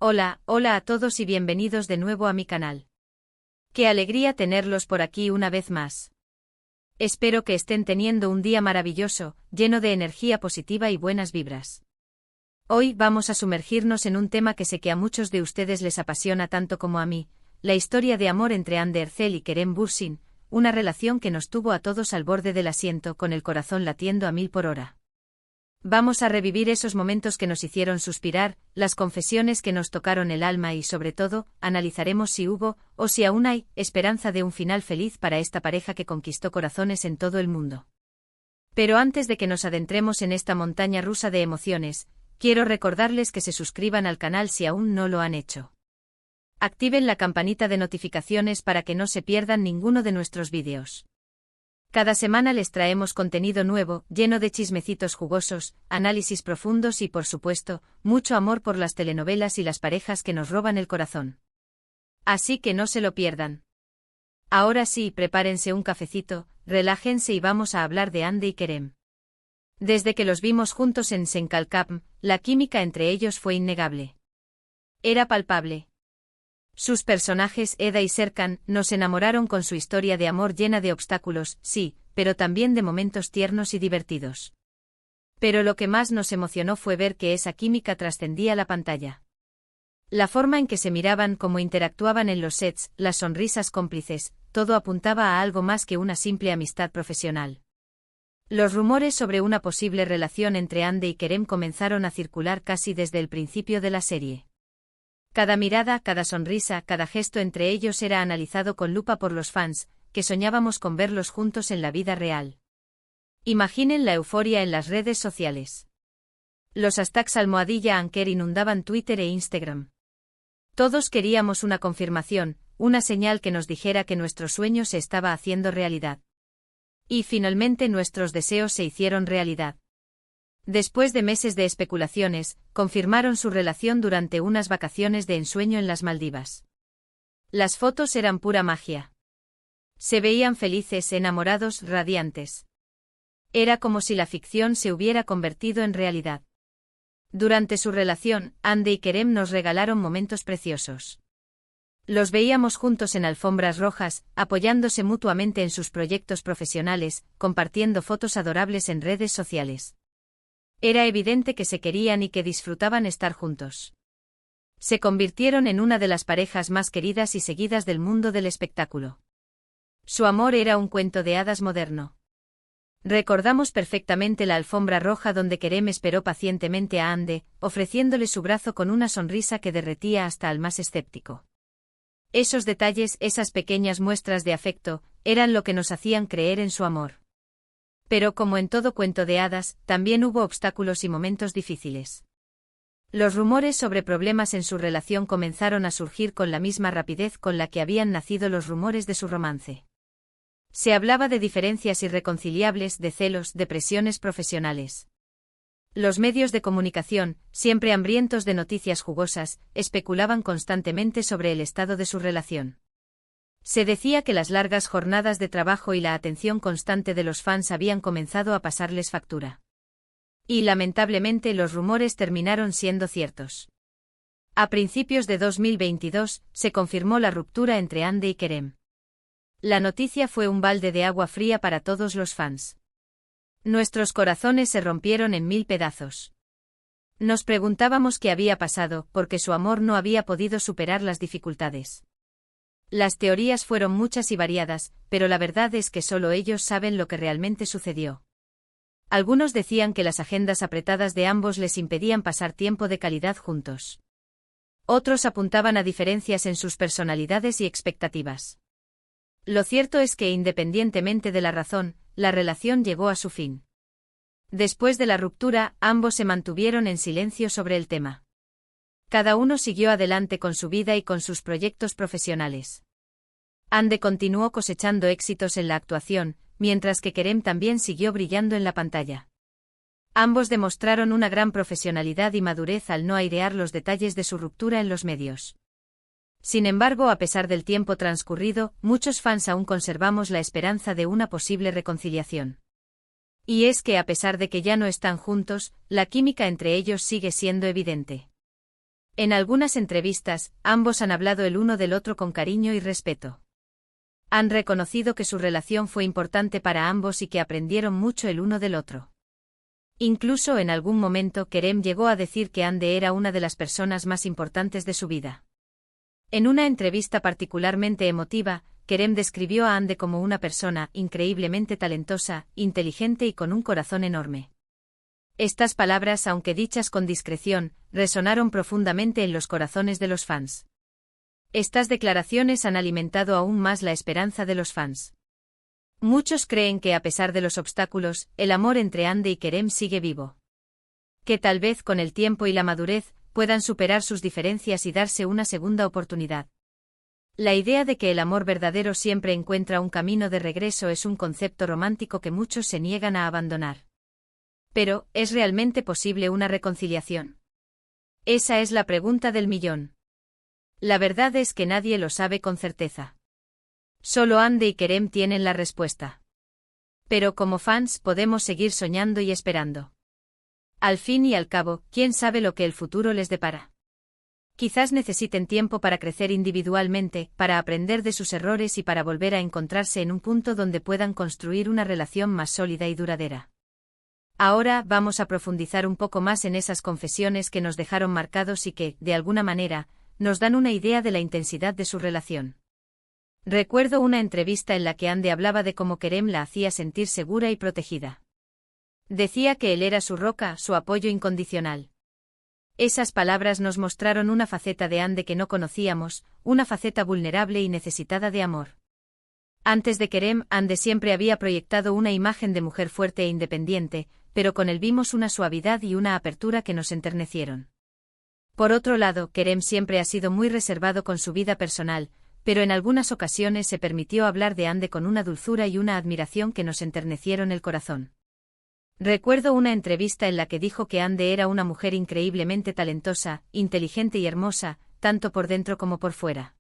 Hola a todos y bienvenidos de nuevo a mi canal. Qué alegría tenerlos por aquí una vez más. Espero que estén teniendo un día maravilloso, lleno de energía positiva y buenas vibras. Hoy vamos a sumergirnos en un tema que sé que a muchos de ustedes les apasiona tanto como a mí, la historia de amor entre Hande Erçel y Kerem Bürsin, una relación que nos tuvo a todos al borde del asiento con el corazón latiendo a 1000 por hora. Vamos a revivir esos momentos que nos hicieron suspirar, las confesiones que nos tocaron el alma y sobre todo, analizaremos si hubo, o si aún hay, esperanza de un final feliz para esta pareja que conquistó corazones en todo el mundo. Pero antes de que nos adentremos en esta montaña rusa de emociones, quiero recordarles que se suscriban al canal si aún no lo han hecho. Activen la campanita de notificaciones para que no se pierdan ninguno de nuestros vídeos. Cada semana les traemos contenido nuevo, lleno de chismecitos jugosos, análisis profundos y por supuesto, mucho amor por las telenovelas y las parejas que nos roban el corazón. Así que no se lo pierdan. Ahora sí, prepárense un cafecito, relájense y vamos a hablar de Hande y Kerem. Desde que los vimos juntos en Senkalkapm, la química entre ellos fue innegable. Era palpable. Sus personajes Eda y Serkan nos enamoraron con su historia de amor llena de obstáculos, sí, pero también de momentos tiernos y divertidos. Pero lo que más nos emocionó fue ver que esa química trascendía la pantalla. La forma en que se miraban, cómo interactuaban en los sets, las sonrisas cómplices, todo apuntaba a algo más que una simple amistad profesional. Los rumores sobre una posible relación entre Hande y Kerem comenzaron a circular casi desde el principio de la serie. Cada mirada, cada sonrisa, cada gesto entre ellos era analizado con lupa por los fans, que soñábamos con verlos juntos en la vida real. Imaginen la euforia en las redes sociales. Los hashtags #Anker inundaban Twitter e Instagram. Todos queríamos una confirmación, una señal que nos dijera que nuestro sueño se estaba haciendo realidad. Y finalmente nuestros deseos se hicieron realidad. Después de meses de especulaciones, confirmaron su relación durante unas vacaciones de ensueño en las Maldivas. Las fotos eran pura magia. Se veían felices, enamorados, radiantes. Era como si la ficción se hubiera convertido en realidad. Durante su relación, Hande y Kerem nos regalaron momentos preciosos. Los veíamos juntos en alfombras rojas, apoyándose mutuamente en sus proyectos profesionales, compartiendo fotos adorables en redes sociales. Era evidente que se querían y que disfrutaban estar juntos. Se convirtieron en una de las parejas más queridas y seguidas del mundo del espectáculo. Su amor era un cuento de hadas moderno. Recordamos perfectamente la alfombra roja donde Kerem esperó pacientemente a Hande, ofreciéndole su brazo con una sonrisa que derretía hasta al más escéptico. Esos detalles, esas pequeñas muestras de afecto, eran lo que nos hacían creer en su amor. Pero como en todo cuento de hadas, también hubo obstáculos y momentos difíciles. Los rumores sobre problemas en su relación comenzaron a surgir con la misma rapidez con la que habían nacido los rumores de su romance. Se hablaba de diferencias irreconciliables, de celos, de presiones profesionales. Los medios de comunicación, siempre hambrientos de noticias jugosas, especulaban constantemente sobre el estado de su relación. Se decía que las largas jornadas de trabajo y la atención constante de los fans habían comenzado a pasarles factura. Y lamentablemente los rumores terminaron siendo ciertos. A principios de 2022, se confirmó la ruptura entre Hande y Kerem. La noticia fue un balde de agua fría para todos los fans. Nuestros corazones se rompieron en 1000 pedazos. Nos preguntábamos qué había pasado, porque su amor no había podido superar las dificultades. Las teorías fueron muchas y variadas, pero la verdad es que solo ellos saben lo que realmente sucedió. Algunos decían que las agendas apretadas de ambos les impedían pasar tiempo de calidad juntos. Otros apuntaban a diferencias en sus personalidades y expectativas. Lo cierto es que independientemente de la razón, la relación llegó a su fin. Después de la ruptura, ambos se mantuvieron en silencio sobre el tema. Cada uno siguió adelante con su vida y con sus proyectos profesionales. Hande continuó cosechando éxitos en la actuación, mientras que Kerem también siguió brillando en la pantalla. Ambos demostraron una gran profesionalidad y madurez al no airear los detalles de su ruptura en los medios. Sin embargo, a pesar del tiempo transcurrido, muchos fans aún conservamos la esperanza de una posible reconciliación. Y es que a pesar de que ya no están juntos, la química entre ellos sigue siendo evidente. En algunas entrevistas, ambos han hablado el uno del otro con cariño y respeto. Han reconocido que su relación fue importante para ambos y que aprendieron mucho el uno del otro. Incluso en algún momento Kerem llegó a decir que Hande era una de las personas más importantes de su vida. En una entrevista particularmente emotiva, Kerem describió a Hande como una persona increíblemente talentosa, inteligente y con un corazón enorme. Estas palabras, aunque dichas con discreción, resonaron profundamente en los corazones de los fans. Estas declaraciones han alimentado aún más la esperanza de los fans. Muchos creen que a pesar de los obstáculos, el amor entre Hande y Kerem sigue vivo. Que tal vez con el tiempo y la madurez, puedan superar sus diferencias y darse una segunda oportunidad. La idea de que el amor verdadero siempre encuentra un camino de regreso es un concepto romántico que muchos se niegan a abandonar. Pero, ¿es realmente posible una reconciliación? Esa es la pregunta del millón. La verdad es que nadie lo sabe con certeza. Solo Hande y Kerem tienen la respuesta. Pero como fans podemos seguir soñando y esperando. Al fin y al cabo, ¿quién sabe lo que el futuro les depara? Quizás necesiten tiempo para crecer individualmente, para aprender de sus errores y para volver a encontrarse en un punto donde puedan construir una relación más sólida y duradera. Ahora vamos a profundizar un poco más en esas confesiones que nos dejaron marcados y que, de alguna manera, nos dan una idea de la intensidad de su relación. Recuerdo una entrevista en la que Hande hablaba de cómo Kerem la hacía sentir segura y protegida. Decía que él era su roca, su apoyo incondicional. Esas palabras nos mostraron una faceta de Hande que no conocíamos, una faceta vulnerable y necesitada de amor. Antes de Kerem, Hande siempre había proyectado una imagen de mujer fuerte e independiente, pero con él vimos una suavidad y una apertura que nos enternecieron. Por otro lado, Kerem siempre ha sido muy reservado con su vida personal, pero en algunas ocasiones se permitió hablar de Hande con una dulzura y una admiración que nos enternecieron el corazón. Recuerdo una entrevista en la que dijo que Hande era una mujer increíblemente talentosa, inteligente y hermosa, tanto por dentro como por fuera.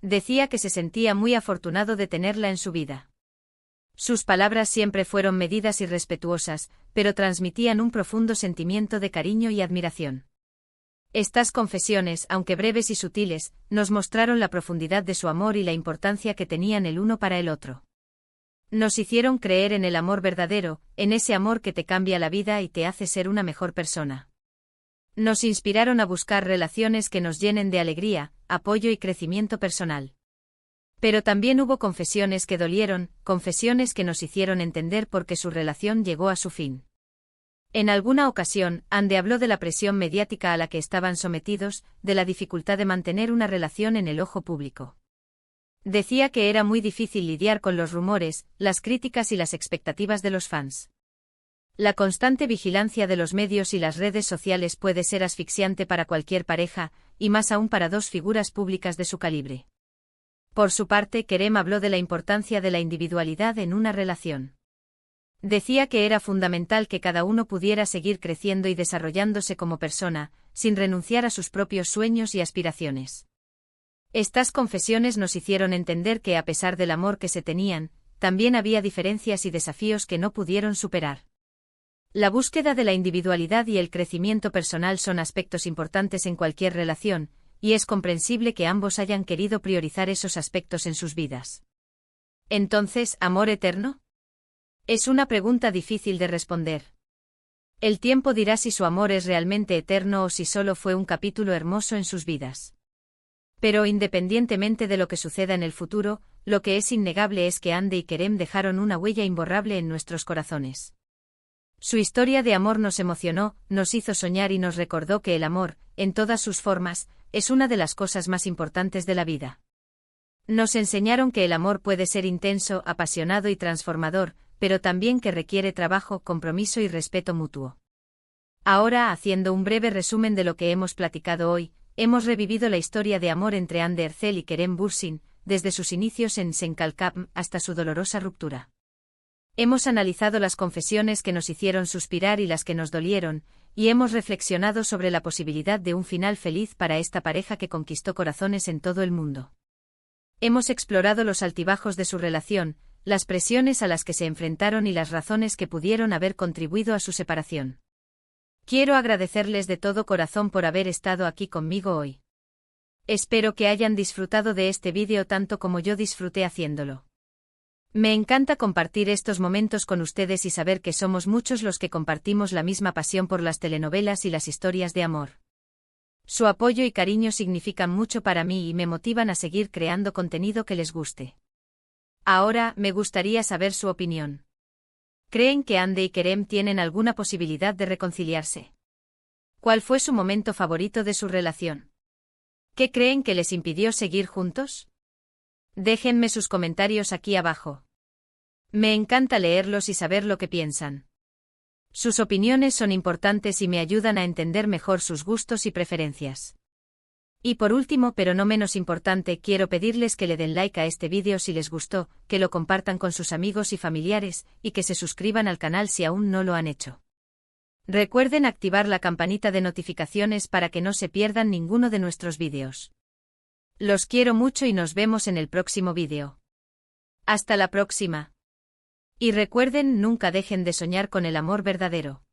Decía que se sentía muy afortunado de tenerla en su vida. Sus palabras siempre fueron medidas y respetuosas, pero transmitían un profundo sentimiento de cariño y admiración. Estas confesiones, aunque breves y sutiles, nos mostraron la profundidad de su amor y la importancia que tenían el uno para el otro. Nos hicieron creer en el amor verdadero, en ese amor que te cambia la vida y te hace ser una mejor persona. Nos inspiraron a buscar relaciones que nos llenen de alegría, apoyo y crecimiento personal. Pero también hubo confesiones que dolieron, confesiones que nos hicieron entender por qué su relación llegó a su fin. En alguna ocasión, Hande habló de la presión mediática a la que estaban sometidos, de la dificultad de mantener una relación en el ojo público. Decía que era muy difícil lidiar con los rumores, las críticas y las expectativas de los fans. La constante vigilancia de los medios y las redes sociales puede ser asfixiante para cualquier pareja, y más aún para dos figuras públicas de su calibre. Por su parte, Kerem habló de la importancia de la individualidad en una relación. Decía que era fundamental que cada uno pudiera seguir creciendo y desarrollándose como persona, sin renunciar a sus propios sueños y aspiraciones. Estas confesiones nos hicieron entender que a pesar del amor que se tenían, también había diferencias y desafíos que no pudieron superar. La búsqueda de la individualidad y el crecimiento personal son aspectos importantes en cualquier relación, y es comprensible que ambos hayan querido priorizar esos aspectos en sus vidas. Entonces, ¿amor eterno? Es una pregunta difícil de responder. El tiempo dirá si su amor es realmente eterno o si solo fue un capítulo hermoso en sus vidas. Pero independientemente de lo que suceda en el futuro, lo que es innegable es que Hande y Kerem dejaron una huella imborrable en nuestros corazones. Su historia de amor nos emocionó, nos hizo soñar y nos recordó que el amor, en todas sus formas, es una de las cosas más importantes de la vida. Nos enseñaron que el amor puede ser intenso, apasionado y transformador, pero también que requiere trabajo, compromiso y respeto mutuo. Ahora, haciendo un breve resumen de lo que hemos platicado hoy, hemos revivido la historia de amor entre Hande Erçel y Kerem Bürsin, desde sus inicios en Senkalkam hasta su dolorosa ruptura. Hemos analizado las confesiones que nos hicieron suspirar y las que nos dolieron, y hemos reflexionado sobre la posibilidad de un final feliz para esta pareja que conquistó corazones en todo el mundo. Hemos explorado los altibajos de su relación, las presiones a las que se enfrentaron y las razones que pudieron haber contribuido a su separación. Quiero agradecerles de todo corazón por haber estado aquí conmigo hoy. Espero que hayan disfrutado de este vídeo tanto como yo disfruté haciéndolo. Me encanta compartir estos momentos con ustedes y saber que somos muchos los que compartimos la misma pasión por las telenovelas y las historias de amor. Su apoyo y cariño significan mucho para mí y me motivan a seguir creando contenido que les guste. Ahora, me gustaría saber su opinión. ¿Creen que Ande y Kerem tienen alguna posibilidad de reconciliarse? ¿Cuál fue su momento favorito de su relación? ¿Qué creen que les impidió seguir juntos? Déjenme sus comentarios aquí abajo. Me encanta leerlos y saber lo que piensan. Sus opiniones son importantes y me ayudan a entender mejor sus gustos y preferencias. Y por último, pero no menos importante, quiero pedirles que le den like a este vídeo si les gustó, que lo compartan con sus amigos y familiares, y que se suscriban al canal si aún no lo han hecho. Recuerden activar la campanita de notificaciones para que no se pierdan ninguno de nuestros vídeos. Los quiero mucho y nos vemos en el próximo vídeo. Hasta la próxima. Y recuerden, nunca dejen de soñar con el amor verdadero.